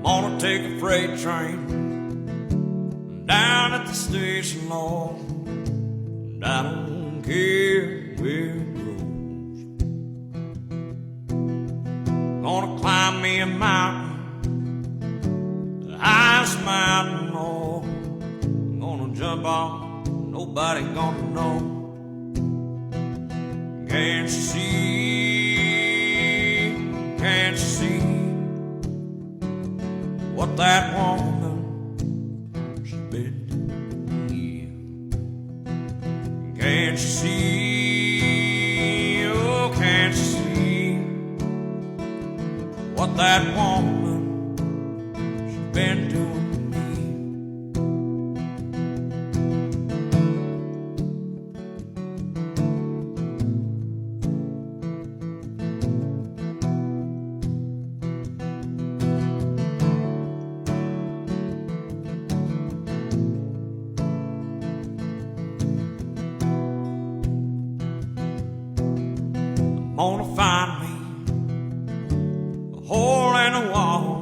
I'm gonna take a freight train down at the station, Lord, and I don't care where it goes. Gonna climb me a mountain, the highest mountain, Lord. I'm gonna jump off, nobody gonna know. Can't you see, can't you see what that woman's been doing? Can't you see, oh, can't you see what that woman's been doing? Gonna find me a hole in the wall,